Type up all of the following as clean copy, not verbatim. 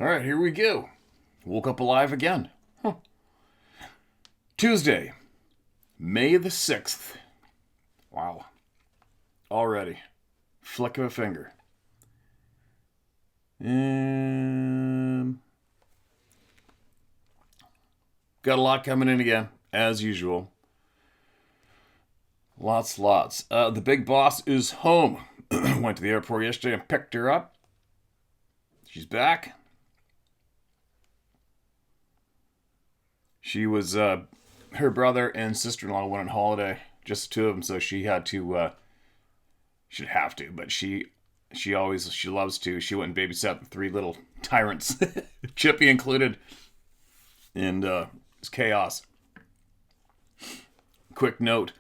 All right, here we go. Woke up alive again. Tuesday, May the 6th. Wow. Already. Flick of a finger. Got a lot coming in again, as usual. Lots. The big boss is home. Went to the airport yesterday and picked her up. She's back. She was, her brother and sister-in-law went on holiday. Just the two of them, so she had to, she'd have to, but she loves to. She went and babysat the three little tyrants, Chippy included, and it's chaos. Quick note,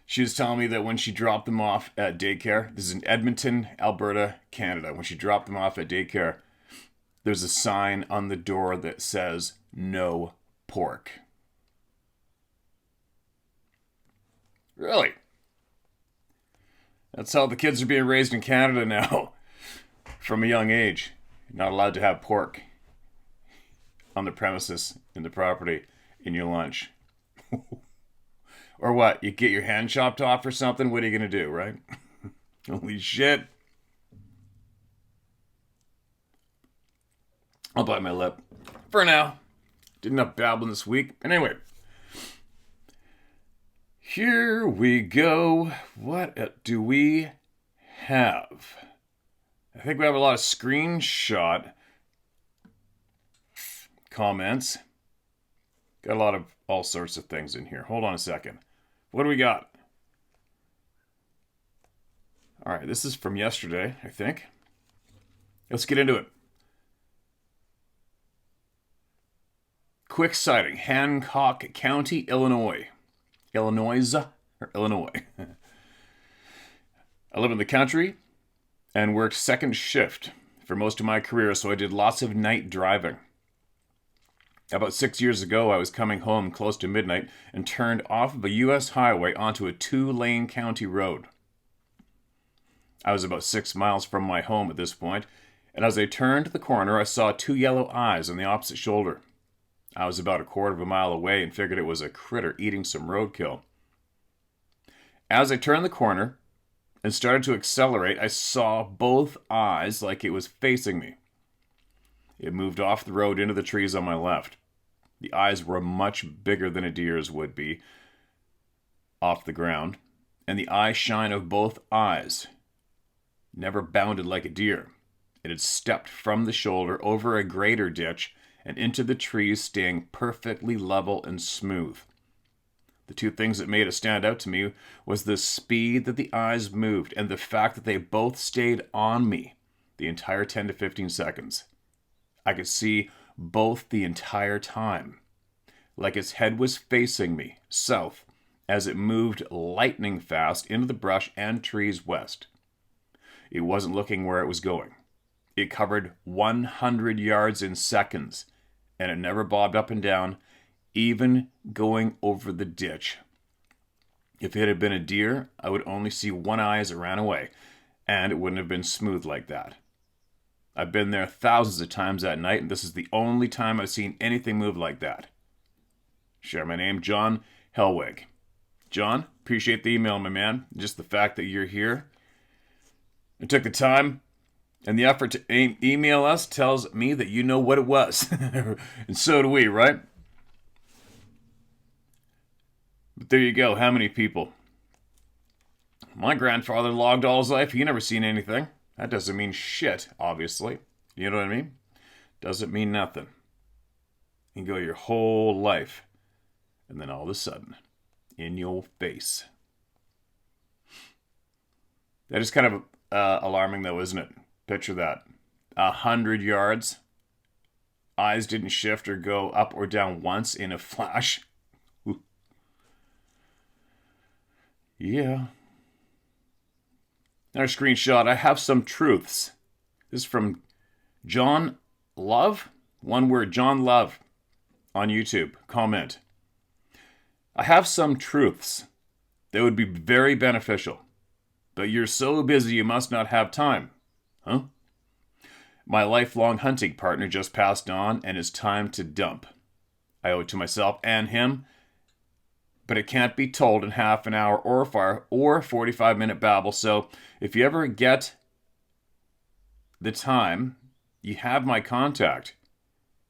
she was telling me that when she dropped them off at daycare, this is in Edmonton, Alberta, Canada. When she dropped them off at daycare, there's a sign on the door that says, no pork. Really? That's how the kids are being raised in Canada now. From a young age. You're not allowed to have pork on the premises, in the property, in your lunch. Or what? You get your hand chopped off or something? What are you going to do, right? Holy shit. I'll bite my lip. For now. Did enough babbling this week. Anyway. Here we go. What do we have? I think we have a lot of screenshot comments. Got a lot of all sorts of things in here. Hold on a second. What do we got? All right, this is from yesterday, I think. Let's get into it. Quick sighting, Hancock County, Illinois. Illinois. I live in the country and worked second shift for most of my career, so I did lots of night driving. About 6 years ago, I was coming home close to midnight and turned off of a U.S. highway onto a 2-lane county road. I was about 6 miles from my home at this point, and as I turned the corner, I saw 2 yellow eyes on the opposite shoulder. I was about a quarter of a mile away and figured it was a critter eating some roadkill. As I turned the corner and started to accelerate, I saw both eyes like it was facing me. It moved off the road into the trees on my left. The eyes were much bigger than a deer's would be off the ground, and the eye shine of both eyes never bounded like a deer. It had stepped from the shoulder over a greater ditch and into the trees, staying perfectly level and smooth. The two things that made it stand out to me was the speed that the eyes moved and the fact that they both stayed on me the entire 10 to 15 seconds. I could see both the entire time, like its head was facing me, south, as it moved lightning fast into the brush and trees west. It wasn't looking where it was going. It covered 100 yards in seconds, and it never bobbed up and down, even going over the ditch. If it had been a deer, I would only see one eye as it ran away, and it wouldn't have been smooth like that. I've been there thousands of times that night, and this is the only time I've seen anything move like that. Share my name, John Helwig. John, appreciate the email, my man. Just the fact that you're here and took the time and the effort to email us tells me that you know what it was. And so do we, right? But there you go. How many people? My grandfather logged all his life. He never seen anything. That doesn't mean shit, obviously. You know what I mean? Doesn't mean nothing. You can go your whole life, and then all of a sudden, in your face. That is kind of alarming, though, isn't it? Picture that. 100 yards. Eyes didn't shift or go up or down once in a flash. Ooh. Yeah. Another screenshot. I have some truths. This is from John Love. One word, John Love, on YouTube. Comment. I have some truths that would be very beneficial, but you're so busy you must not have time. Huh? My lifelong hunting partner just passed on, and it's time to dump. I owe it to myself and him, but it can't be told in half an hour or 45-minute babble. So if you ever get the time, you have my contact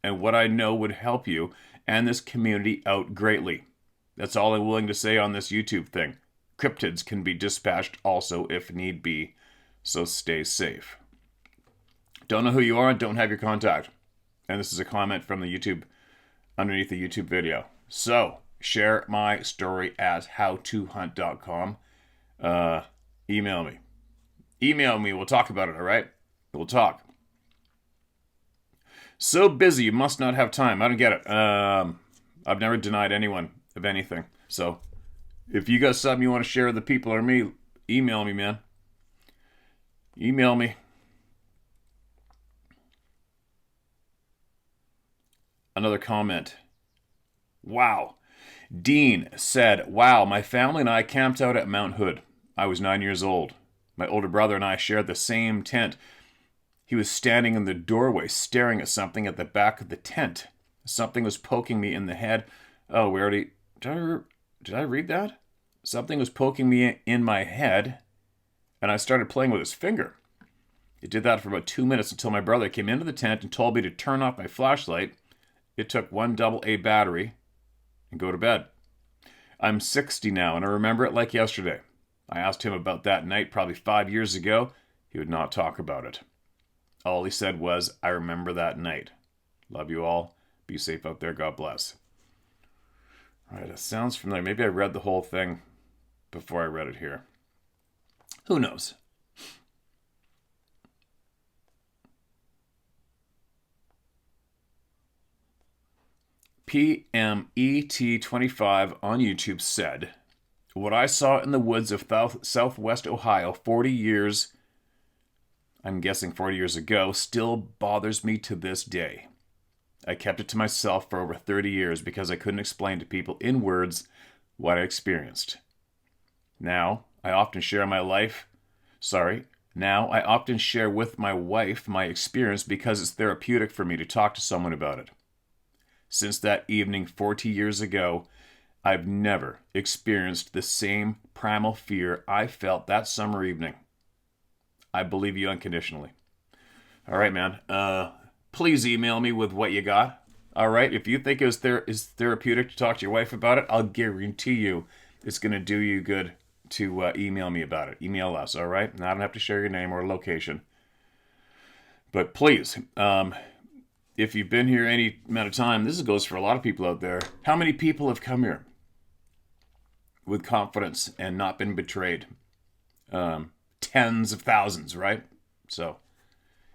and what I know would help you and this community out greatly. That's all I'm willing to say on this YouTube thing. Cryptids can be dispatched also if need be, so stay safe. Don't know who you are and don't have your contact. And this is a comment from the YouTube, underneath the YouTube video. So, share my story at howtohunt.com. Email me. Email me. We'll talk about it, all right? We'll talk. So busy, you must not have time. I don't get it. I've never denied anyone of anything. So, if you got something you want to share with the people or me, email me, man. Email me. Another comment. Wow. Dean said, wow, my family and I camped out at Mount Hood. I was 9 years old. My older brother and I shared the same tent. He was standing in the doorway staring at something at the back of the tent. Something was poking me in the head. Oh, we already... Did I read that? Something was poking me in my head, and I started playing with his finger. It did that for about 2 minutes until my brother came into the tent and told me to turn off my flashlight. It took one AA battery and go to bed. I'm 60 now, and I remember it like yesterday. I asked him about that night probably 5 years ago. He would not talk about it. All he said was, I remember that night. Love you all. Be safe out there. God bless. All right, it sounds familiar. Maybe I read the whole thing before I read it here. Who knows? PMET25 on YouTube said, what I saw in the woods of southwest Ohio 40 years, I'm guessing 40 years ago, still bothers me to this day. I kept it to myself for over 30 years because I couldn't explain to people in words what I experienced. Now, I often share with my wife my experience because it's therapeutic for me to talk to someone about it. Since that evening 40 years ago, I've never experienced the same primal fear I felt that summer evening. I believe you unconditionally. All right, man. Please email me with what you got. All right? If you think it is therapeutic to talk to your wife about it, I'll guarantee you it's going to do you good to email me about it. Email us, all right? And I don't have to share your name or location. But please, if you've been here any amount of time, this goes for a lot of people out there. How many people have come here with confidence and not been betrayed? Tens of thousands, right?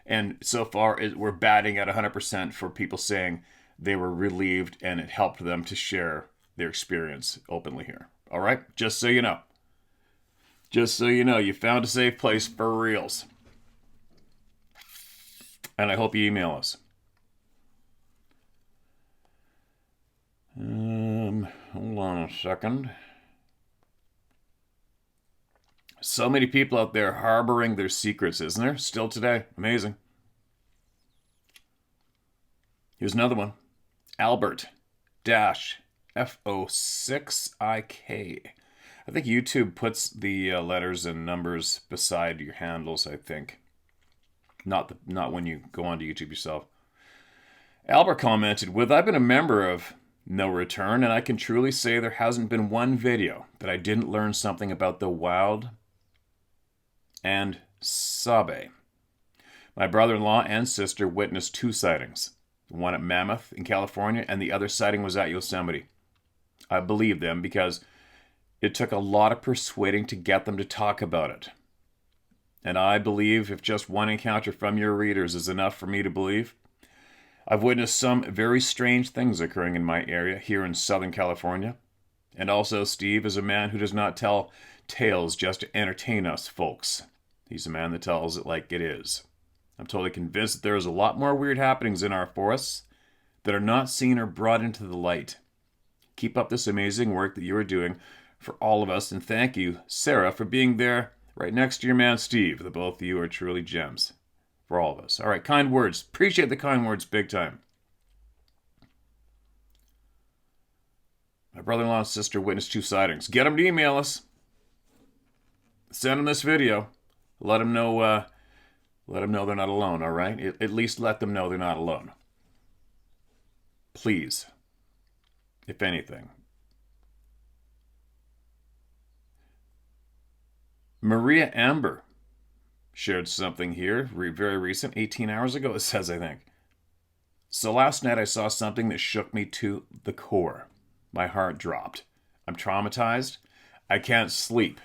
And so far, we're batting at 100% for people saying they were relieved and it helped them to share their experience openly here. All right? Just so you know. Just so you know, you found a safe place for reals. And I hope you email us. Hold on a second. So many people out there harboring their secrets, isn't there? Still today. Amazing. Here's another one. Albert-FO6IK. I think YouTube puts the letters and numbers beside your handles, I think. Not when you go onto YouTube yourself. Albert commented, I've been a member of No Return, and I can truly say there hasn't been one video that I didn't learn something about the wild and Sabe. My brother-in-law and sister witnessed 2 sightings. One at Mammoth in California, and the other sighting was at Yosemite. I believe them because it took a lot of persuading to get them to talk about it. And I believe if just one encounter from your readers is enough for me to believe, I've witnessed some very strange things occurring in my area here in Southern California. And also, Steve is a man who does not tell tales just to entertain us folks. He's a man that tells it like it is. I'm totally convinced that there is a lot more weird happenings in our forests that are not seen or brought into the light. Keep up this amazing work that you are doing for all of us, and thank you, Sarah, for being there right next to your man Steve. The both of you are truly gems. for all of us. All right, kind words. Appreciate the kind words big time. My brother-in-law and sister witnessed 2 sightings. Get them to email us. Send them this video. Let them know they're not alone, all right? At least let them know they're not alone. Please. If anything. Maria Amber shared something here, very recent, 18 hours ago, it says, I think. So last night I saw something that shook me to the core. My heart dropped. I'm traumatized. I can't sleep.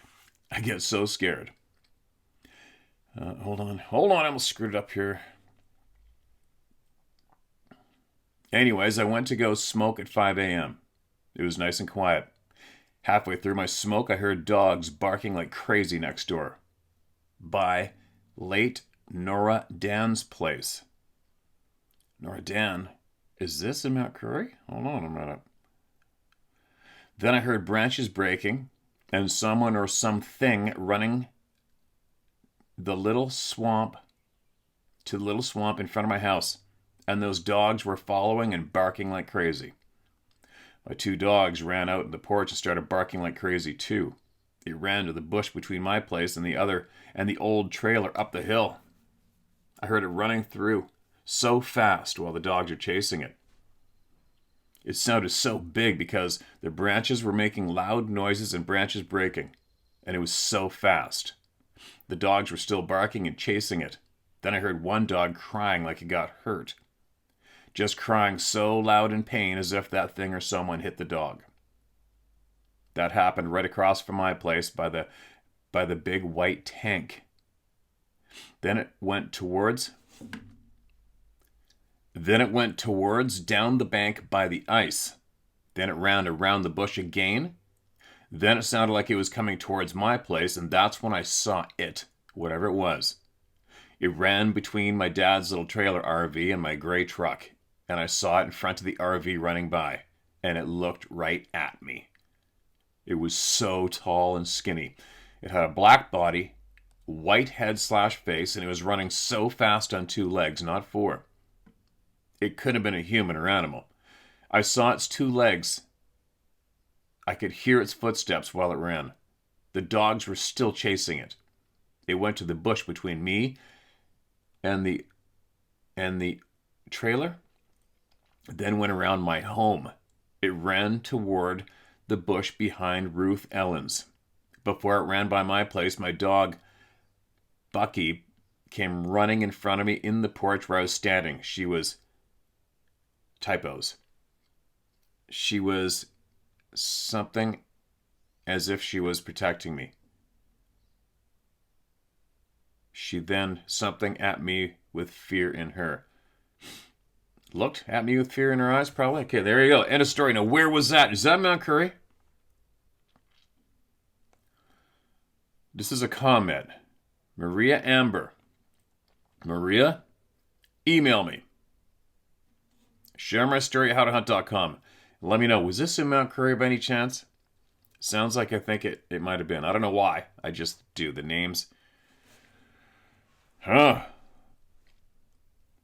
I get so scared. Hold on, I almost screwed it up here. Anyways, I went to go smoke at 5 a.m. It was nice and quiet. Halfway through my smoke, I heard dogs barking like crazy next door. By late Nora Dan's place. Nora Dan, is this in Mount Currie? Hold on a minute. Then I heard branches breaking and someone or something running to the little swamp in front of my house. And those dogs were following and barking like crazy. My 2 dogs ran out in the porch and started barking like crazy too. It ran to the bush between my place and the old trailer up the hill. I heard it running through so fast while the dogs are chasing it. It sounded so big because the branches were making loud noises and branches breaking, and it was so fast. The dogs were still barking and chasing it. Then I heard one dog crying like it got hurt. Just crying so loud in pain as if that thing or someone hit the dog. That happened right across from my place by the big white tank. Then it went towards down the bank by the ice. Then it ran around the bush again. Then it sounded like it was coming towards my place, and that's when I saw it, whatever it was. It ran between my dad's little trailer RV and my gray truck, and I saw it in front of the RV running by, and it looked right at me. It was so tall and skinny. It had a black body, white head/face, and it was running so fast on 2 legs, not 4. It couldn't have been a human or animal. I saw its 2 legs. I could hear its footsteps while it ran. The dogs were still chasing it. It went to the bush between me and the trailer, then went around my home. It ran toward the bush behind Ruth Ellen's. Before it ran by my place, my dog, Bobbie, came running in front of me in the porch where I was standing. She was something as if she was protecting me. She then something at me with fear in her. Looked at me with fear in her eyes, probably. Okay, there you go. End of story. Now, where was that? Is that Mount Currie? This is a comment. Maria Amber. Maria, email me. Share my story at howtohunt.com. Let me know, was this in Mount Currie by any chance? Sounds like I think it might have been. I don't know why. I just do the names.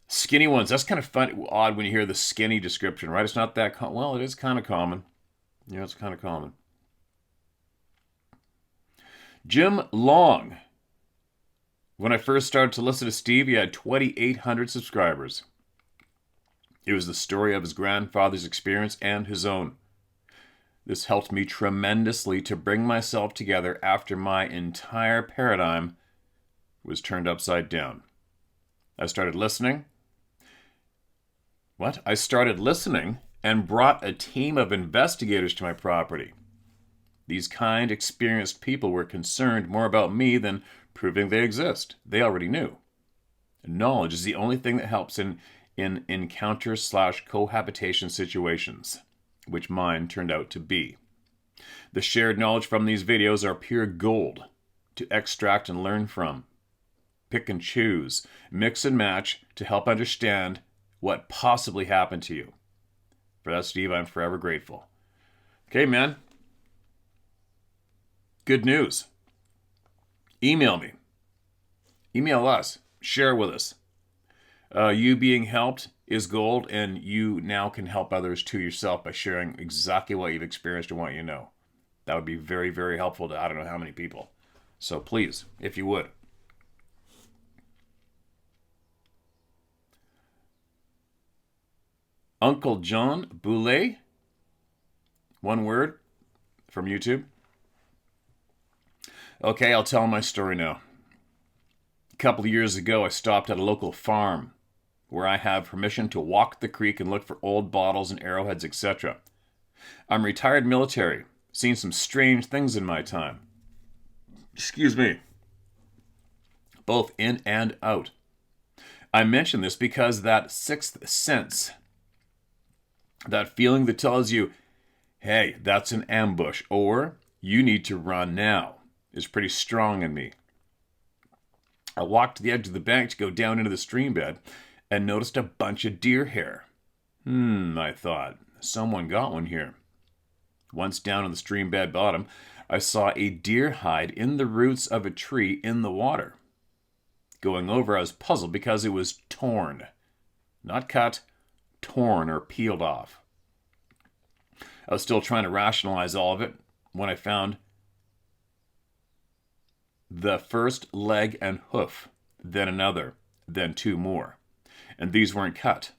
Skinny ones. That's kind of fun, odd when you hear the skinny description, right? It's not that well, it is kind of common. Yeah, it's kind of common. Jim Long. When I first started to listen to Steve, he had 2,800 subscribers. It was the story of his grandfather's experience and his own. This helped me tremendously to bring myself together after my entire paradigm was turned upside down. I started listening and brought a team of investigators to my property. These kind, experienced people were concerned more about me than proving they exist. They already knew. Knowledge is the only thing that helps in encounter/cohabitation situations, which mine turned out to be. The shared knowledge from these videos are pure gold to extract and learn from. Pick and choose, mix and match to help understand what possibly happened to you. For that, Steve, I'm forever grateful. Okay, man. Good news. Email me. Email us. Share with us. You being helped is gold, and you now can help others too yourself by sharing exactly what you've experienced and what you know. That would be very, very helpful to I don't know how many people. So please, if you would. Uncle John Boulet, one word from YouTube. Okay, I'll tell my story now. A couple of years ago, I stopped at a local farm where I have permission to walk the creek and look for old bottles and arrowheads, etc. I'm retired military, seen some strange things in my time. Excuse me. Both in and out. I mention this because that sixth sense, that feeling that tells you, hey, that's an ambush, or you need to run now, is pretty strong in me. I walked to the edge of the bank to go down into the stream bed and noticed a bunch of deer hair. I thought, someone got one here. Once down on the stream bed bottom, I saw a deer hide in the roots of a tree in the water. Going over, I was puzzled because it was torn. Not cut, torn or peeled off. I was still trying to rationalize all of it when I found the first leg and hoof, then another, then two more. And these weren't cut,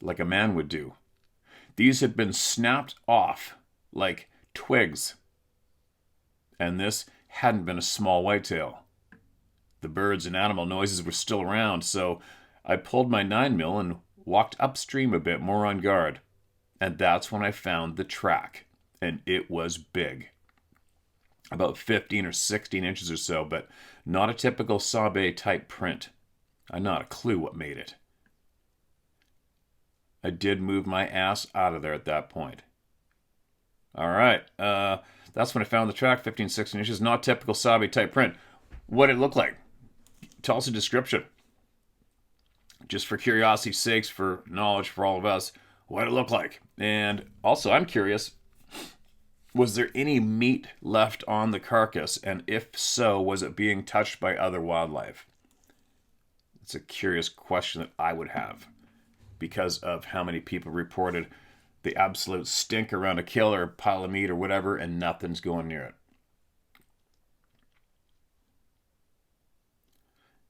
like a man would do. These had been snapped off like twigs. And this hadn't been a small whitetail. The birds and animal noises were still around, so I pulled my 9mm and walked upstream a bit more on guard. And that's when I found the track. And it was big. About 15 or 16 inches or so, but not a typical Bobbie type print. I had not a clue what made it. I did move my ass out of there at that point. All right, that's when I found the track, 15, 16 inches, not typical Bobbie type print. What did it look like? Tell us a description. Just for curiosity's sakes, for knowledge for all of us, what did it look like? And also, I'm curious, was there any meat left on the carcass? And if so, was it being touched by other wildlife? It's a curious question that I would have because of how many people reported the absolute stink around a kill or a pile of meat or whatever, and nothing's going near it.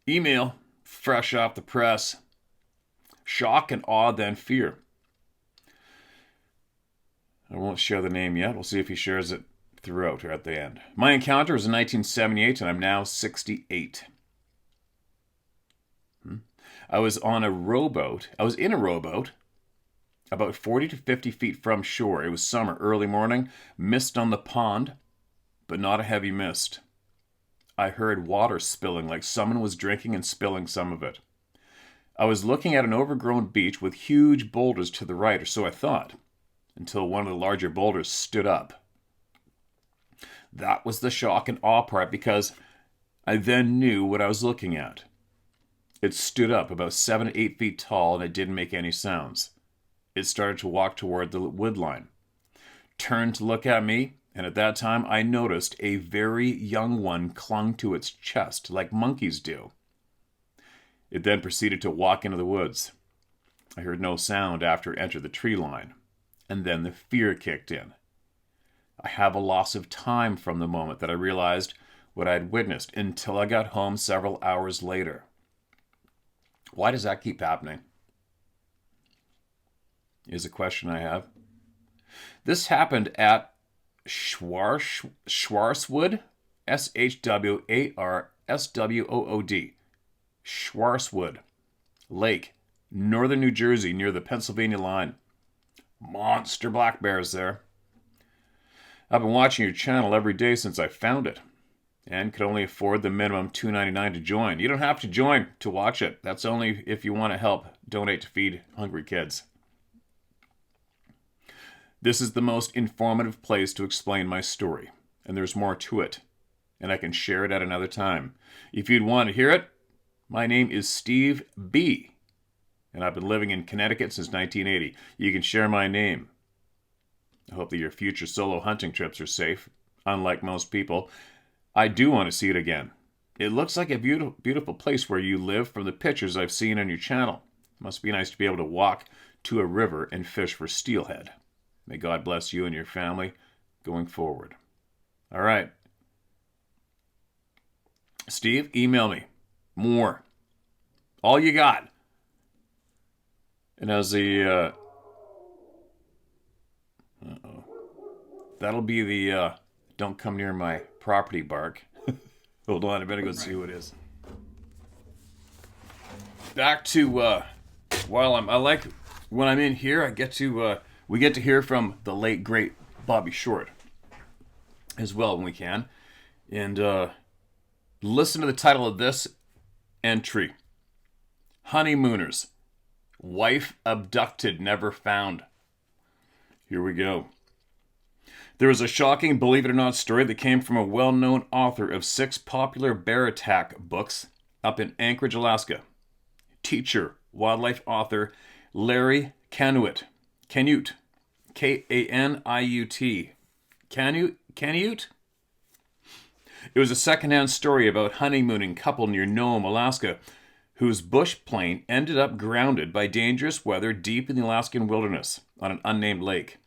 Email, fresh off the press. Shock and awe, then fear. I won't share the name yet. We'll see if he shares it throughout or at the end. My encounter was in 1978, and I'm now 68. I was in a rowboat about 40 to 50 feet from shore. It was summer, early morning, mist on the pond, but not a heavy mist. I heard water spilling like someone was drinking and spilling some of it. I was looking at an overgrown beach with huge boulders to the right, or so I thought, until one of the larger boulders stood up. That was the shock and awe part because I then knew what I was looking at. It stood up about 7 to 8 feet tall and it didn't make any sounds. It started to walk toward the wood line, turned to look at me, and at that time I noticed a very young one clung to its chest like monkeys do. It then proceeded to walk into the woods. I heard no sound after it entered the tree line, and then the fear kicked in. I have a loss of time from the moment that I realized what I had witnessed until I got home several hours later. Why does that keep happening? Is a question I have. This happened at Schwarzwood, Schwarzwood, Schwarzwood Lake, northern New Jersey, near the Pennsylvania line. Monster black bears there. I've been watching your channel every day since I found it, and could only afford the minimum $2.99 to join. You don't have to join to watch it. That's only if you want to help donate to feed hungry kids. This is the most informative place to explain my story, and there's more to it, and I can share it at another time. If you'd want to hear it, my name is Steve B., and I've been living in Connecticut since 1980. You can share my name. I hope that your future solo hunting trips are safe. Unlike most people, I do want to see it again. It looks like a beautiful, beautiful place where you live from the pictures I've seen on your channel. Must be nice to be able to walk to a river and fish for steelhead. May God bless you and your family going forward. All right. Steve, email me. More. All you got. And as the... That'll be the don't come near my property bark. Hold on, I better go see who it is. Back to while I like when I'm in here, we get to hear from the late great Bobbie Short as well when we can, and listen to the title of this entry: Honeymooners, wife abducted, never found. Here we go. There is a shocking, believe it or not, story that came from a well-known author of 6 popular bear attack books up in Anchorage, Alaska. Teacher, wildlife author Larry Canute. Canute. K-A-N-I-U-T. Canute? It was a secondhand story about a honeymooning couple near Nome, Alaska, whose bush plane ended up grounded by dangerous weather deep in the Alaskan wilderness on an unnamed lake.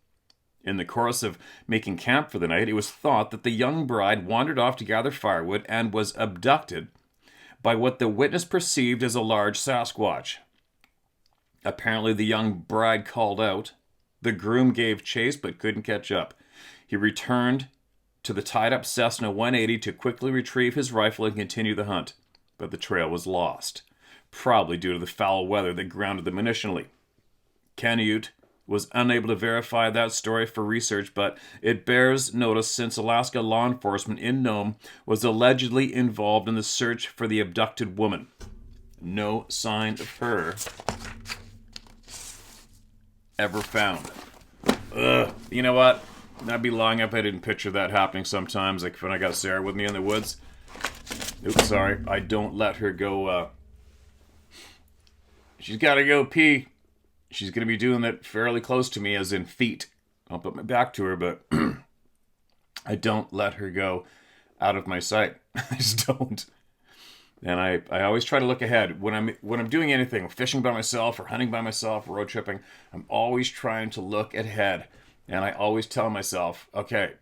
In the course of making camp for the night, it was thought that the young bride wandered off to gather firewood and was abducted by what the witness perceived as a large Sasquatch. Apparently, the young bride called out. The groom gave chase but couldn't catch up. He returned to the tied-up Cessna 180 to quickly retrieve his rifle and continue the hunt, but the trail was lost, probably due to the foul weather that grounded them initially. Canute was unable to verify that story for research, but it bears notice since Alaska law enforcement in Nome was allegedly involved in the search for the abducted woman. No sign of her ever found. Ugh. You know what? I'd be lying if I didn't picture that happening sometimes, like when I got Sarah with me in the woods. Oops, sorry. I don't let her go, she's gotta go pee. She's going to be doing that fairly close to me, as in feet. I'll put my back to her, but I don't let her go out of my sight. I just don't. And I always try to look ahead. When I'm doing anything, fishing by myself or hunting by myself, road tripping, I'm always trying to look ahead. And I always tell myself, okay,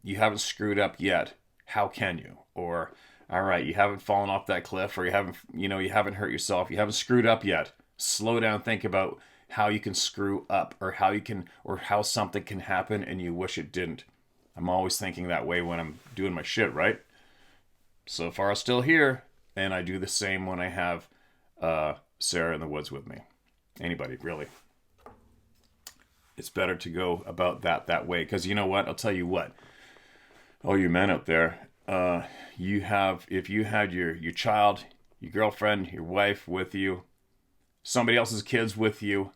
you haven't screwed up yet. How can you? Or, all right, you haven't fallen off that cliff, or you haven't hurt yourself. You haven't screwed up yet. Slow down, think about how you can screw up, or how something can happen and you wish it didn't. I'm always thinking that way when I'm doing my shit, right? So far, I'm still here, and I do the same when I have Sarah in the woods with me. Anybody, really. It's better to go about that way, because you know what? I'll tell you what. All you men out there, if you had your child, your girlfriend, your wife with you, somebody else's kids with you,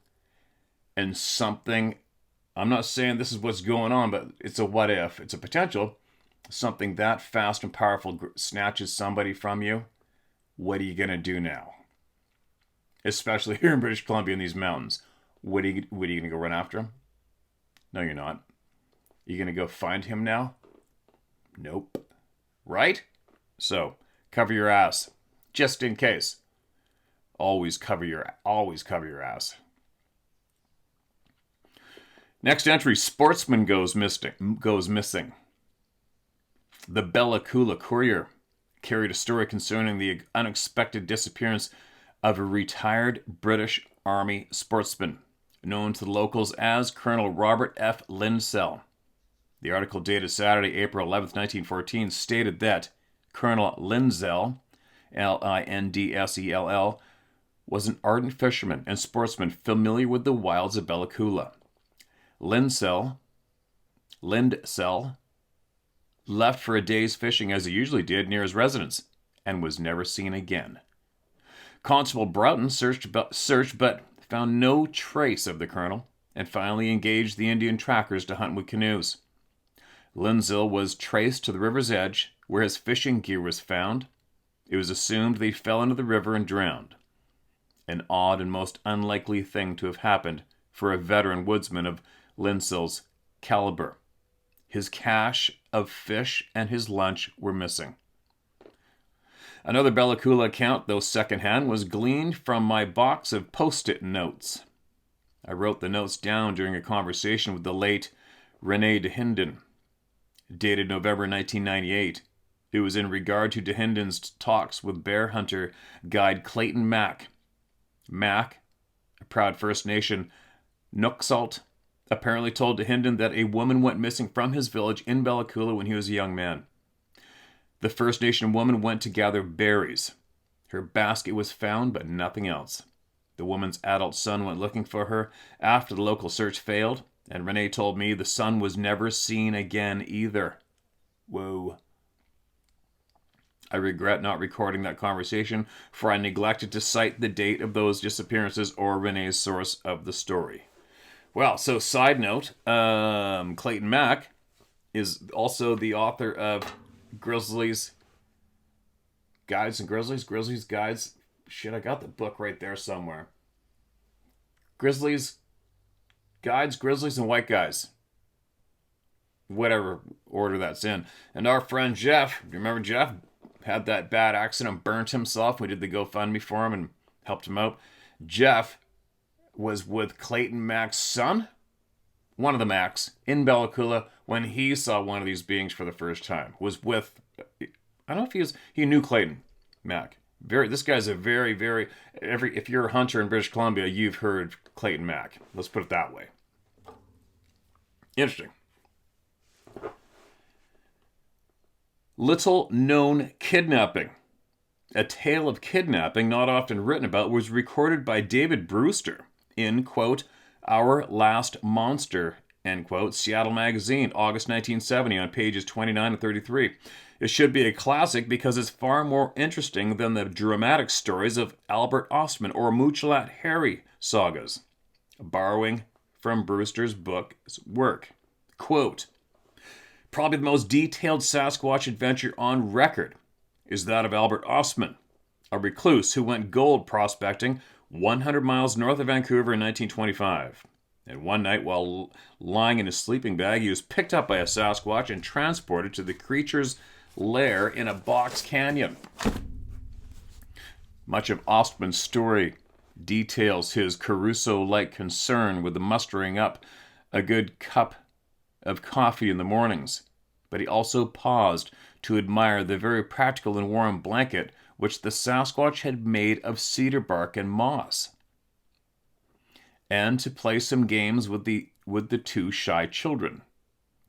and something, I'm not saying this is what's going on, but it's a what if, it's a potential, something that fast and powerful snatches somebody from you, what are you going to do now? Especially here in British Columbia in these mountains. What are you going to go run after him? No, you're not. You going to go find him now? Nope. Right? So, cover your ass. Just in case. Always cover your ass. Next entry, sportsman goes missing. The Bella Coola Courier carried a story concerning the unexpected disappearance of a retired British Army sportsman, known to the locals as Colonel Robert F. Lindsell. The article dated Saturday, April 11th, 1914, stated that Colonel Lindsell, Lindsell, was an ardent fisherman and sportsman familiar with the wilds of Bella Coola. Lindsell left for a day's fishing as he usually did near his residence and was never seen again. Constable Broughton searched but found no trace of the colonel and finally engaged the Indian trackers to hunt with canoes. Lindsell was traced to the river's edge where his fishing gear was found. It was assumed that he fell into the river and drowned. An odd and most unlikely thing to have happened for a veteran woodsman of Lindsell's caliber. His cache of fish and his lunch were missing. Another Bella Coola account, though secondhand, was gleaned from my box of Post-it notes. I wrote the notes down during a conversation with the late René Dahinden, dated November 1998. It was in regard to Dahinden's talks with bear hunter guide Clayton Mack. Mack, a proud First Nation Nuxalt, apparently told Dahinden that a woman went missing from his village in Bella Coola when he was a young man. The First Nation woman went to gather berries. Her basket was found, but nothing else. The woman's adult son went looking for her after the local search failed, and Renee told me the son was never seen again either. Whoa. I regret not recording that conversation, for I neglected to cite the date of those disappearances or Renee's source of the story. Well, so side note, Clayton Mack is also the author of Grizzlies Guides and Grizzlies Guides. Shit, I got the book right there somewhere. Grizzlies Guides, Grizzlies, and White Guys. Whatever order that's in. And our friend Jeff, you remember Jeff? Had that bad accident, burnt himself. We did the GoFundMe for him and helped him out. Jeff was with Clayton Mack's son, one of the Macks, in Bella Coola when he saw one of these beings for the first time. Was with, I don't know if he knew Clayton Mack. This guy's a very, if you're a hunter in British Columbia, you've heard Clayton Mack. Let's put it that way. Interesting. Little known kidnapping. A tale of kidnapping not often written about was recorded by David Brewster in, quote, Our Last Monster, end quote, Seattle Magazine, August 1970, on pages 29 and 33. It should be a classic because it's far more interesting than the dramatic stories of Albert Ostman or Muchalat Harry sagas. Borrowing from Brewster's book's work. Quote, Probably the most detailed Sasquatch adventure on record is that of Albert Ostman, a recluse who went gold prospecting 100 miles north of Vancouver in 1925. And one night, while lying in his sleeping bag, he was picked up by a Sasquatch and transported to the creature's lair in a box canyon. Much of Ostman's story details his Caruso-like concern with the mustering up a good cup of coffee in the mornings, but he also paused to admire the very practical and warm blanket which the Sasquatch had made of cedar bark and moss, and to play some games with the two shy children.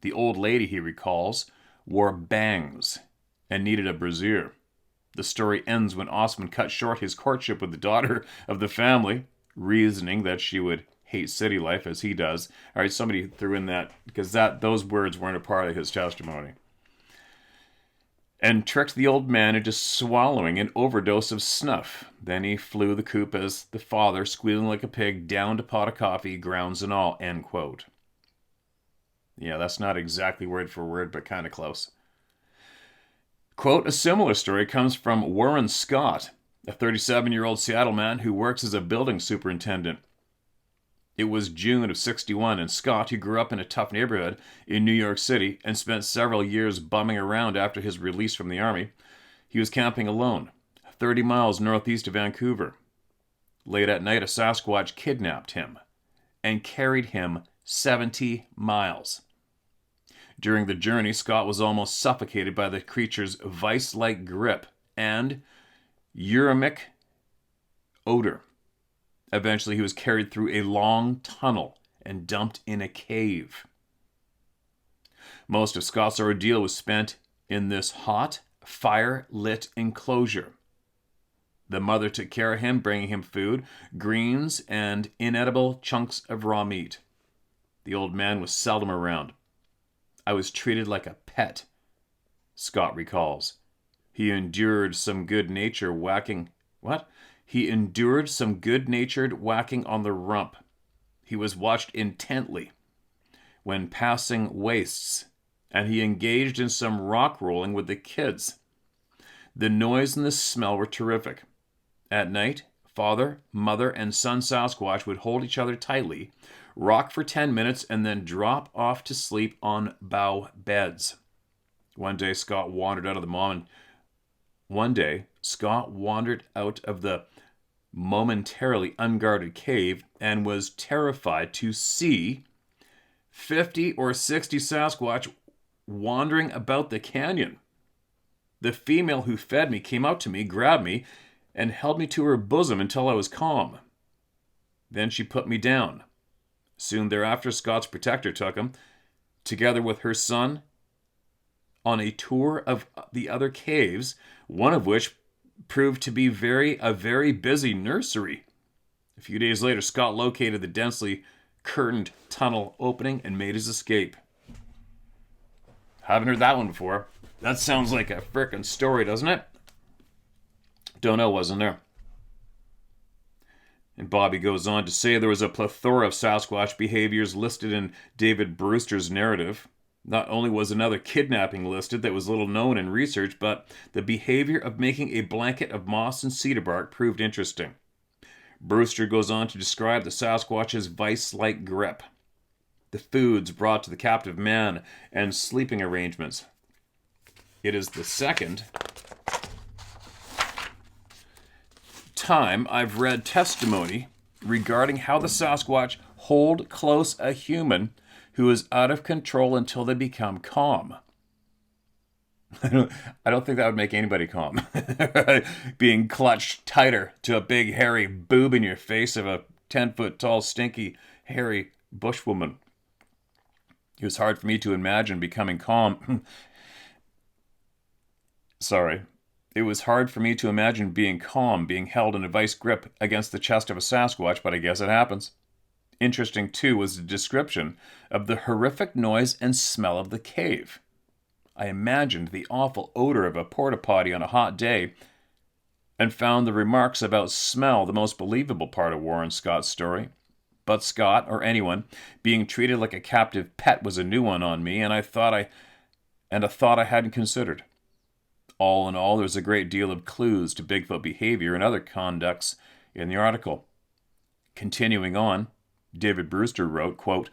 The old lady, he recalls, wore bangs and needed a brassiere. The story ends when Ostman cut short his courtship with the daughter of the family, reasoning that she would hate city life as he does. All right, somebody threw in that because those words weren't a part of his testimony. And tricked the old man into swallowing an overdose of snuff. Then he flew the coop as the father, squealing like a pig, downed a pot of coffee, grounds and all, end quote. Yeah, that's not exactly word for word, but kind of close. Quote, a similar story comes from Warren Scott, a 37-year-old Seattle man who works as a building superintendent. It was June of '61, and Scott, who grew up in a tough neighborhood in New York City and spent several years bumming around after his release from the army, he was camping alone, 30 miles northeast of Vancouver. Late at night, a Sasquatch kidnapped him and carried him 70 miles. During the journey, Scott was almost suffocated by the creature's vice-like grip and uremic odor. Eventually, he was carried through a long tunnel and dumped in a cave. Most of Scott's ordeal was spent in this hot, fire-lit enclosure. The mother took care of him, bringing him food, greens, and inedible chunks of raw meat. The old man was seldom around. I was treated like a pet, Scott recalls. He endured some good-natured whacking on the rump. He was watched intently when passing wastes, and he engaged in some rock rolling with the kids. The noise and the smell were terrific. At night, father, mother, and son Sasquatch would hold each other tightly, rock for 10 minutes, and then drop off to sleep on bough beds. One day, Scott wandered out of the mom One day, Scott wandered out of the momentarily unguarded cave and was terrified to see 50 or 60 Sasquatch wandering about the canyon. The female who fed me came out to me, grabbed me, and held me to her bosom until I was calm. Then she put me down. Soon thereafter, Scott's protector took him, together with her son, on a tour of the other caves, one of which proved to be a very busy nursery. A few days later, Scott located the densely curtained tunnel opening and made his escape. Haven't heard that one before. That sounds like a frickin' story, doesn't it? Don't know, wasn't there? And Bobbie goes on to say there was a plethora of Sasquatch behaviors listed in David Brewster's narrative. Not only was another kidnapping listed that was little known in research, but the behavior of making a blanket of moss and cedar bark proved interesting. Brewster goes on to describe the Sasquatch's vice-like grip, the foods brought to the captive man, and sleeping arrangements. It is the second time I've read testimony regarding how the Sasquatch hold close a human who is out of control until they become calm. I don't think that would make anybody calm. Being clutched tighter to a big hairy boob in your face of a 10-foot tall, stinky, hairy bushwoman. It was hard for me to imagine becoming calm. Sorry. It was hard for me to imagine being calm, being held in a vice grip against the chest of a Sasquatch, but I guess it happens. Interesting, too, was the description of the horrific noise and smell of the cave. I imagined the awful odor of a porta potty on a hot day and found the remarks about smell the most believable part of Warren Scott's story. But Scott, or anyone, being treated like a captive pet was a new one on me, and a thought I hadn't considered. All in all, there's a great deal of clues to Bigfoot behavior and other conducts in the article. Continuing on, David Brewster wrote, quote,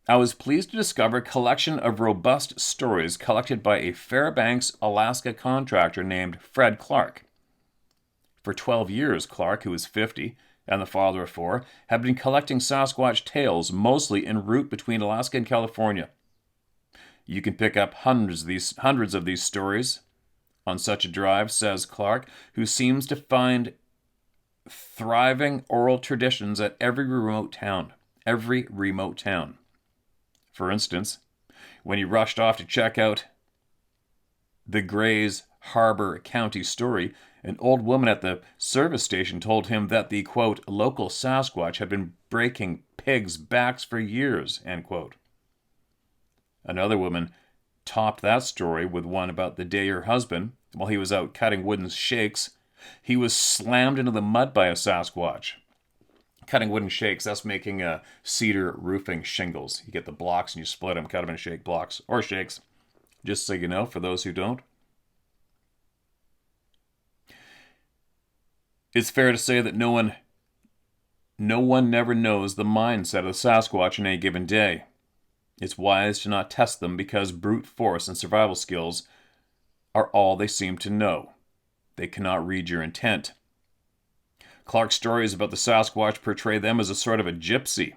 I was pleased to discover a collection of robust stories collected by a Fairbanks, Alaska contractor named Fred Clark. For 12 years, Clark, who is 50 and the father of 4, had been collecting Sasquatch tales, mostly en route between Alaska and California. You can pick up hundreds of these stories on such a drive, says Clark, who seems to find thriving oral traditions at every remote town. For instance, when he rushed off to check out the Grays Harbor County story, an old woman at the service station told him that the, quote, local Sasquatch had been breaking pigs' backs for years, end quote. Another woman topped that story with one about the day her husband, while he was out cutting wooden shakes, he was slammed into the mud by a Sasquatch. Cutting wooden shakes, that's making cedar roofing shingles. You get the blocks and you split them, cut them in shake blocks, or shakes. Just so you know, for those who don't. It's fair to say that no one never knows the mindset of the Sasquatch on any given day. It's wise to not test them because brute force and survival skills are all they seem to know. They cannot read your intent. Clark's stories about the Sasquatch portray them as a sort of a gypsy,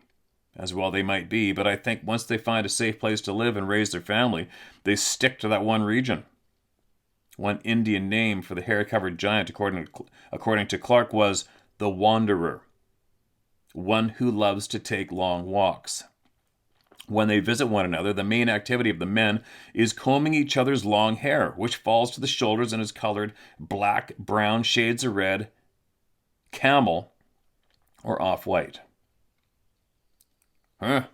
as well they might be, but I think once they find a safe place to live and raise their family, they stick to that one region. One Indian name for the hair-covered giant, according to Clark, was the Wanderer, one who loves to take long walks. When they visit one another, the main activity of the men is combing each other's long hair, which falls to the shoulders and is colored black, brown, shades of red, camel, or off-white. Huh.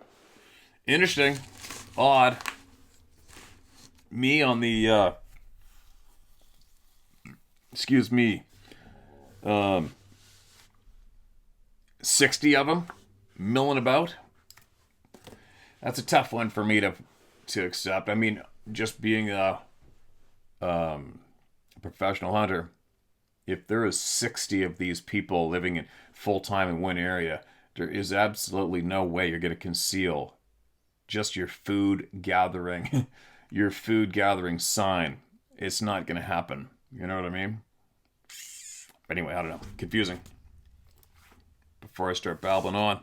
Interesting. Odd. Me on the, 60 of them milling about. That's a tough one for me to accept. I mean, just being a professional hunter, if there is 60 of these people living in full-time in one area, there is absolutely no way you're going to conceal just your food gathering sign. It's not going to happen. You know what I mean? Anyway, I don't know. Confusing. Before I start babbling on.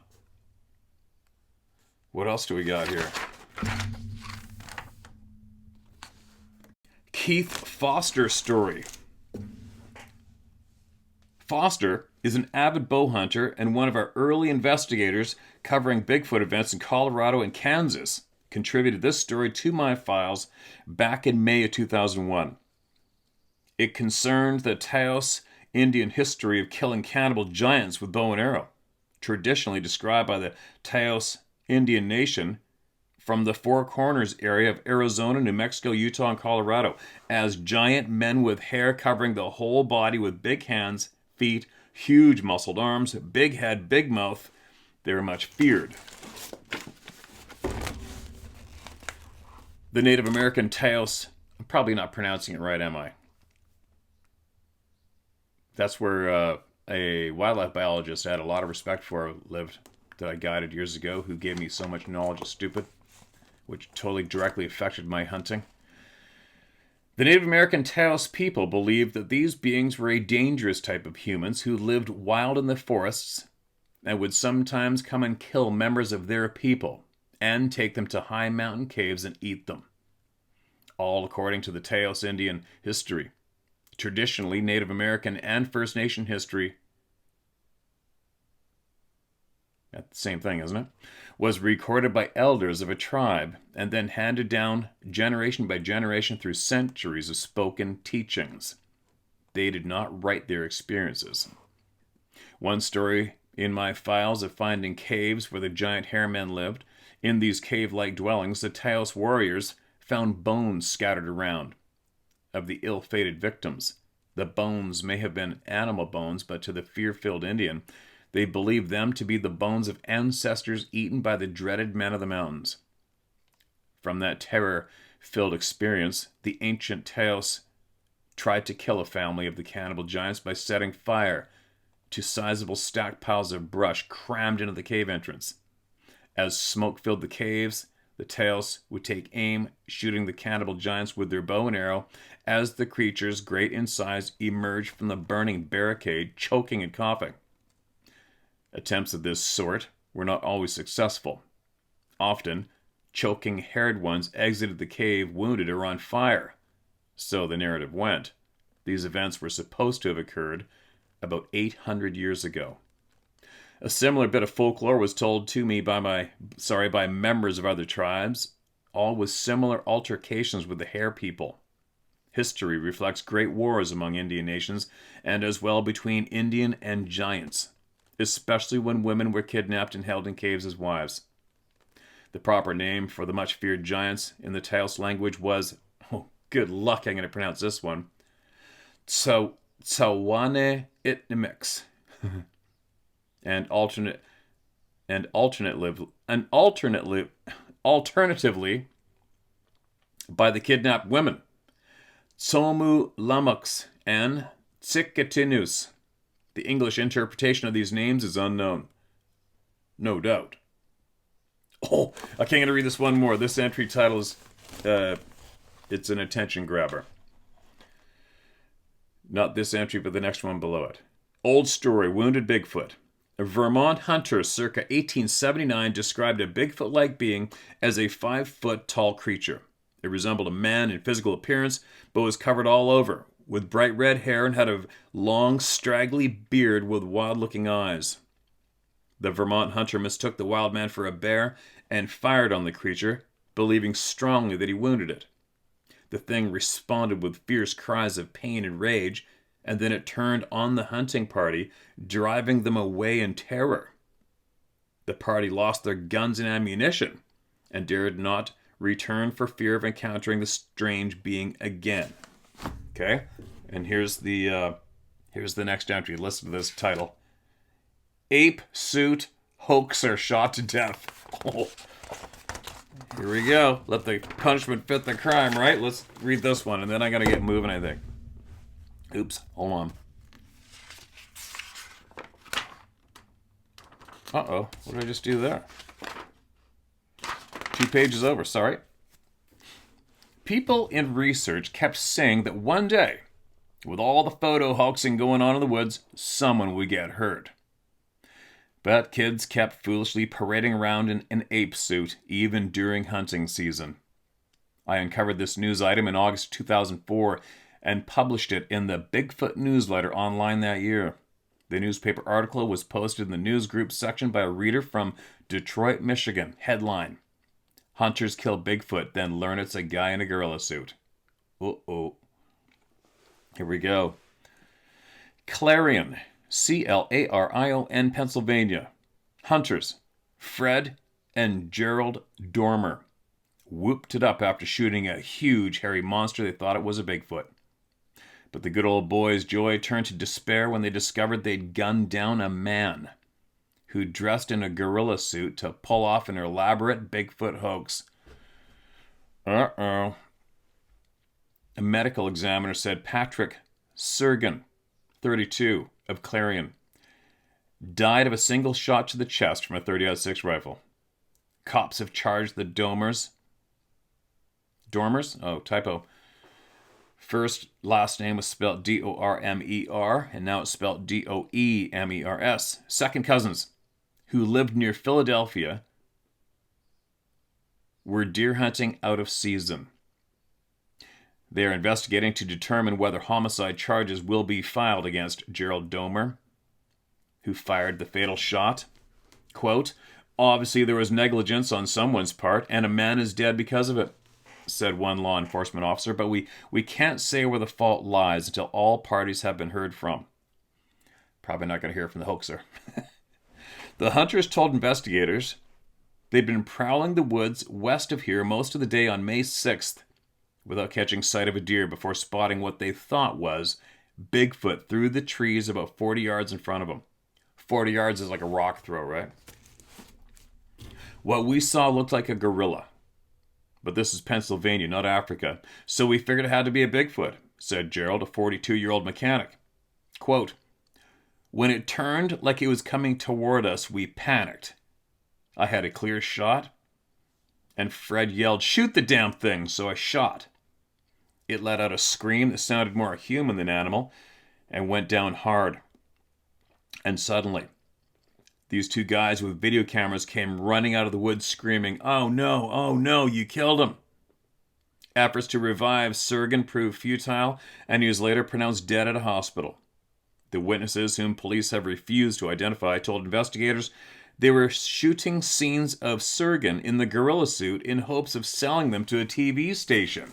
What else do we got here? Keith Foster story. Foster is an avid bow hunter and one of our early investigators covering Bigfoot events in Colorado and Kansas. Contributed this story to my files back in May of 2001. It concerned the Taos Indian history of killing cannibal giants with bow and arrow, traditionally described by the Taos Indian Nation from the Four Corners area of Arizona, New Mexico, Utah, and Colorado as giant men with hair covering the whole body with big hands, feet, huge muscled arms, big head, big mouth. They were much feared. The Native American Taos, I'm probably not pronouncing it right, am I? That's where a wildlife biologist I had a lot of respect for lived, that I guided years ago, who gave me so much knowledge of stupid, which totally directly affected my hunting. The Native American Taos people believed that these beings were a dangerous type of humans who lived wild in the forests and would sometimes come and kill members of their people and take them to high mountain caves and eat them. All according to the Taos Indian history. Traditionally, Native American and First Nation history, that's the same thing, isn't it? Was recorded by elders of a tribe and then handed down generation by generation through centuries of spoken teachings. They did not write their experiences. One story in my files of finding caves where the giant hairmen lived. In these cave-like dwellings, the Taos warriors found bones scattered around of the ill-fated victims. The bones may have been animal bones, but to the fear-filled Indian, they believed them to be the bones of ancestors eaten by the dreaded men of the mountains. From that terror-filled experience, the ancient Taos tried to kill a family of the cannibal giants by setting fire to sizable stacked piles of brush crammed into the cave entrance. As smoke filled the caves, the Taos would take aim, shooting the cannibal giants with their bow and arrow as the creatures, great in size, emerged from the burning barricade, choking and coughing. Attempts of this sort were not always successful. Often, choking, haired ones exited the cave wounded or on fire. So the narrative went. These events were supposed to have occurred about 800 years ago. A similar bit of folklore was told to me by members of other tribes, all with similar altercations with the Hair people. History reflects great wars among Indian nations, and as well between Indian and giants, especially when women were kidnapped and held in caves as wives. The proper name for the much-feared giants in the Taos language was, oh, good luck, I'm going to pronounce this one, Tsawane Itnimix. And alternatively by the kidnapped women, Tsomu Lamux and Tsikatinus. The English interpretation of these names is unknown. No doubt. Oh, okay, I'm going to read this one more. This entry title is, it's an attention grabber. Not this entry, but the next one below it. Old story, wounded Bigfoot. A Vermont hunter circa 1879 described a Bigfoot-like being as a 5-foot tall creature. It resembled a man in physical appearance, but was covered all over, with bright red hair and had a long, straggly beard with wild-looking eyes. The Vermont hunter mistook the wild man for a bear and fired on the creature, believing strongly that he wounded it. The thing responded with fierce cries of pain and rage, and then it turned on the hunting party, driving them away in terror. The party lost their guns and ammunition, and dared not return for fear of encountering the strange being again. Okay, and here's the next entry. Listen to this title: Ape Suit Hoaxer Shot to Death. Oh. Here we go. Let the punishment fit the crime, right? Let's read this one, and then I gotta get moving, I think. Oops, hold on. Uh-oh, what did I just do there? 2 pages over, sorry. People in research kept saying that one day With all the photo hoaxing going on in the woods, someone would get hurt. But kids kept foolishly parading around in an ape suit, even during hunting season. I uncovered this news item in August 2004 and published it in the Bigfoot newsletter online that year. The newspaper article was posted in the news group section by a reader from Detroit, Michigan. Headline: Hunters kill Bigfoot, then learn it's a guy in a gorilla suit. Uh-oh. Here we go. Clarion, Clarion, Pennsylvania. Hunters, Fred and Gerald Dormer, whooped it up after shooting a huge hairy monster they thought it was a Bigfoot. But the good old boys' joy turned to despair when they discovered they'd gunned down a man who dressed in a gorilla suit to pull off an elaborate Bigfoot hoax. Uh-oh. A medical examiner said Patrick Surgan, 32, of Clarion, died of a single shot to the chest from a .30-06 rifle. Cops have charged the Dormers? Oh, typo. First, last name was spelled Dormer, and now it's spelled Doemers. Second cousins, who lived near Philadelphia, were deer hunting out of season. They are investigating to determine whether homicide charges will be filed against Gerald Dormer, who fired the fatal shot. Quote, obviously there was negligence on someone's part, and a man is dead because of it, said one law enforcement officer, but we can't say where the fault lies until all parties have been heard from. Probably not going to hear from the hoaxer. The hunters told investigators they'd been prowling the woods west of here most of the day on May 6th without catching sight of a deer before spotting what they thought was Bigfoot through the trees about 40 yards in front of them. 40 yards is like a rock throw, right? What we saw looked like a gorilla. But this is Pennsylvania, not Africa, so we figured it had to be a Bigfoot, said Gerald, a 42-year-old mechanic. Quote, when it turned like it was coming toward us, we panicked. I had a clear shot, and Fred yelled, shoot the damn thing, so I shot. It let out a scream that sounded more human than animal and went down hard. And suddenly, these two guys with video cameras came running out of the woods screaming, oh no, you killed him. Efforts to revive Surgan proved futile, and he was later pronounced dead at a hospital. The witnesses, whom police have refused to identify, told investigators they were shooting scenes of Surgan in the gorilla suit in hopes of selling them to a TV station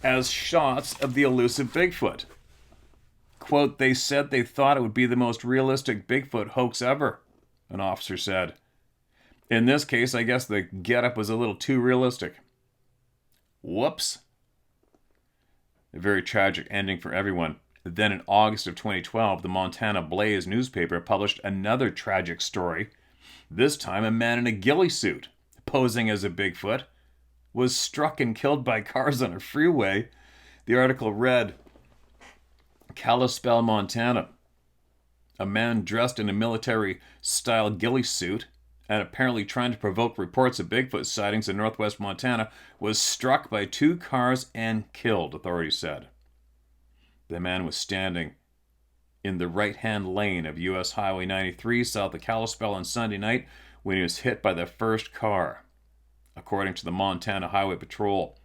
as shots of the elusive Bigfoot. Quote, they said they thought it would be the most realistic Bigfoot hoax ever, an officer said. In this case, I guess the getup was a little too realistic. Whoops. A very tragic ending for everyone. Then in August of 2012, the Montana Blaze newspaper published another tragic story. This time, a man in a ghillie suit, posing as a Bigfoot, was struck and killed by cars on a freeway. The article read, Kalispell, Montana. A man dressed in a military-style ghillie suit and apparently trying to provoke reports of Bigfoot sightings in northwest Montana was struck by two cars and killed, authorities said. The man was standing in the right-hand lane of U.S. Highway 93 south of Kalispell on Sunday night when he was hit by the first car. According to the Montana Highway Patrol,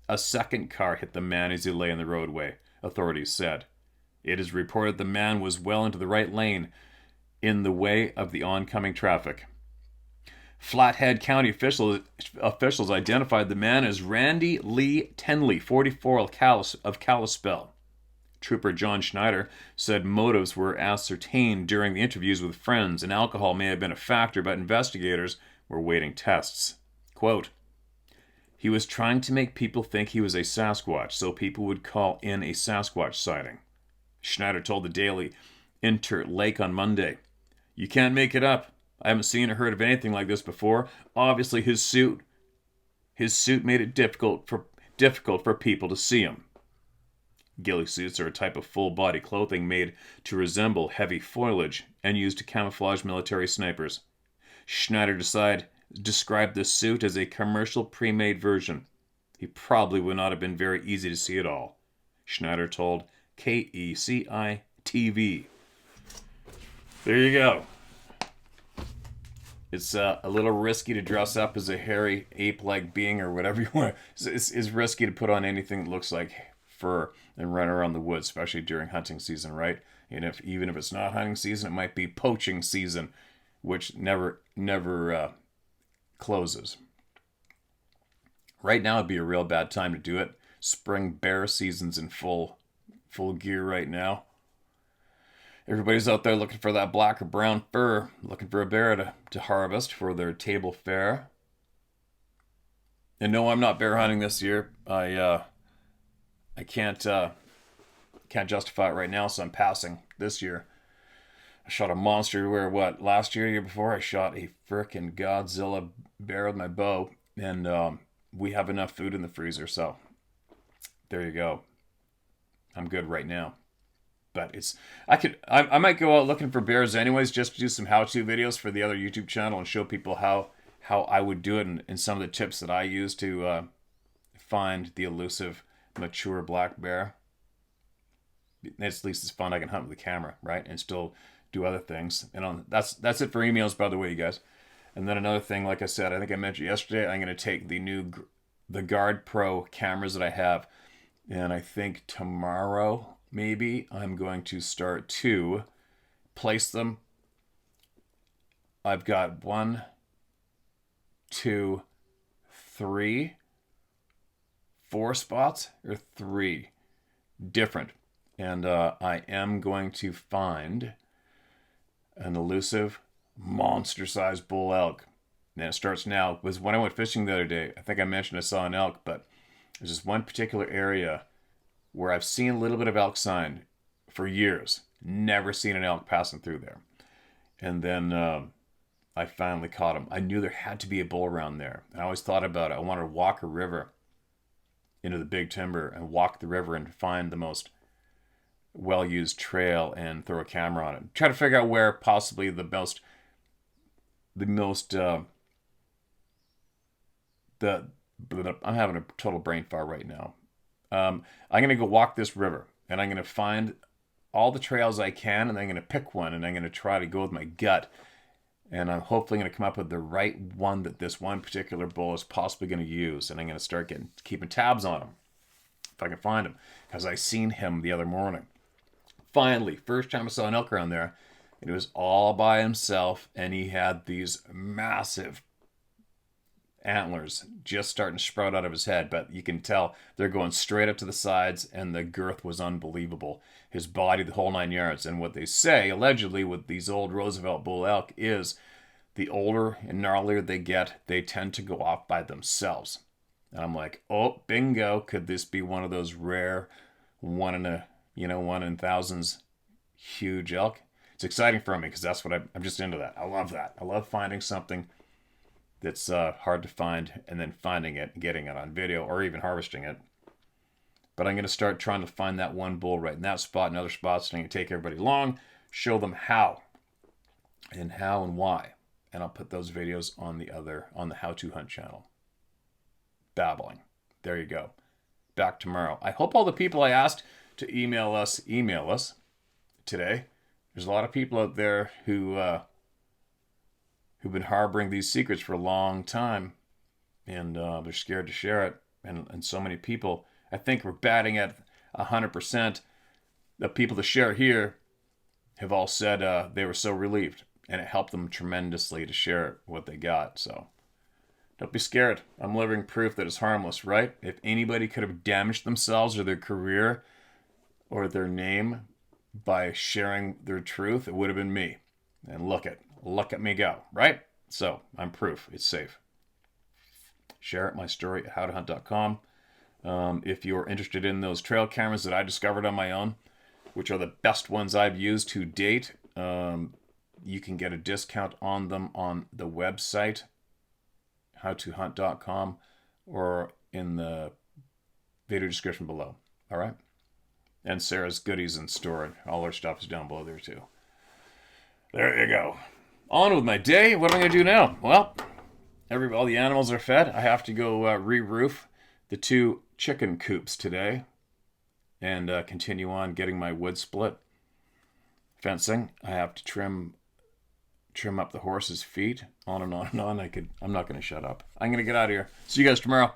a second car hit the man as he lay in the roadway, authorities said. It is reported the man was well into the right lane in the way of the oncoming traffic. Flathead County officials identified the man as Randy Lee Tenley, 44, of Kalispell. Trooper John Schneider said motives were ascertained during the interviews with friends and alcohol may have been a factor, but investigators were waiting tests. Quote, he was trying to make people think he was a Sasquatch so people would call in a Sasquatch sighting. Schneider told the Daily Interlake on Monday, you can't make it up. I haven't seen or heard of anything like this before. Obviously his suit made it difficult for people to see him. Ghillie suits are a type of full-body clothing made to resemble heavy foliage and used to camouflage military snipers. Schneider described the suit as a commercial pre-made version. He probably would not have been very easy to see at all. Schneider told KECI-TV. There you go. It's a little risky to dress up as a hairy ape-like being or whatever you want. It's risky to put on anything that looks like fur and run around the woods, especially during hunting season, right? And even if it's not hunting season, it might be poaching season, which never closes. Right now would be a real bad time to do it. Spring bear season's in full gear right now. Everybody's out there looking for that black or brown fur, looking for a bear to harvest for their table fare. And no, I'm not bear hunting this year. I can't justify it right now, so I'm passing this year. I shot a monster last year, year before, I shot a frickin' Godzilla bear with my bow, and we have enough food in the freezer, so there you go. I'm good right now. But I might go out looking for bears anyways, just to do some how-to videos for the other YouTube channel and show people how I would do it and some of the tips that I use to find the elusive, mature black bear. At least it's fun. I can hunt with the camera, right? And still do other things. And that's it for emails, by the way, you guys. And then another thing, like I said, I think I mentioned yesterday, I'm going to take the Guard Pro cameras that I have, and I think tomorrow, maybe, I'm going to start to place them. I've got 1, 2, 3, 4 spots, or 3 different. And I am going to find an elusive, monster-sized bull elk. And it starts now. Was when I went fishing the other day. I think I mentioned I saw an elk, but there's this one particular area where I've seen a little bit of elk sign for years. Never seen an elk passing through there. And then I finally caught him. I knew there had to be a bull around there. I always thought about it. I wanted to walk a river into the big timber and walk the river and find the most well-used trail and throw a camera on it. Try to figure out where possibly I'm having a total brain fart right now. I'm going to go walk this river, and I'm going to find all the trails I can, and I'm going to pick one, and I'm going to try to go with my gut, and I'm hopefully going to come up with the right one that this one particular bull is possibly going to use, and I'm going to start keeping tabs on him, if I can find him, because I seen him the other morning. Finally, first time I saw an elk around there, and it was all by himself, and he had these massive antlers just starting to sprout out of his head, but you can tell they're going straight up to the sides, and the girth was unbelievable. His body, the whole 9 yards. And what they say, allegedly, with these old Roosevelt bull elk is the older and gnarlier they get, they tend to go off by themselves. And I'm like, oh, bingo. Could this be one of those rare one in thousands huge elk? It's exciting for me because that's what I'm just into that. I love that. I love finding something that's hard to find and then finding it and getting it on video or even harvesting it. But I'm going to start trying to find that one bull right in that spot and other spots, and I'm going to take everybody along, show them how and why. And I'll put those videos on the How to Hunt channel. Babbling. There you go. Back tomorrow. I hope all the people I asked to email us today. There's a lot of people out there who've been harboring these secrets for a long time, and they're scared to share it. And so many people, I think we're batting at 100%. The people that share here have all said they were so relieved, and it helped them tremendously to share what they got. So don't be scared. I'm living proof that it's harmless, right? If anybody could have damaged themselves or their career or their name by sharing their truth, it would have been me. And look at me go, right? So I'm proof it's safe. Share it, my story at howtohunt.com. If you're interested in those trail cameras that I discovered on my own, which are the best ones I've used to date, you can get a discount on them on the website, howtohunt.com, or in the video description below. All right? And Sarah's goodies in store, and all her stuff is down below there too. There you go. On with my day. What am I going to do now? Well, all the animals are fed. I have to go re-roof the 2 chicken coops today. and continue on getting my wood split. Fencing, I have to trim up the horse's feet, on and on and on. I'm not going to shut up. I'm going to get out of here. See you guys tomorrow.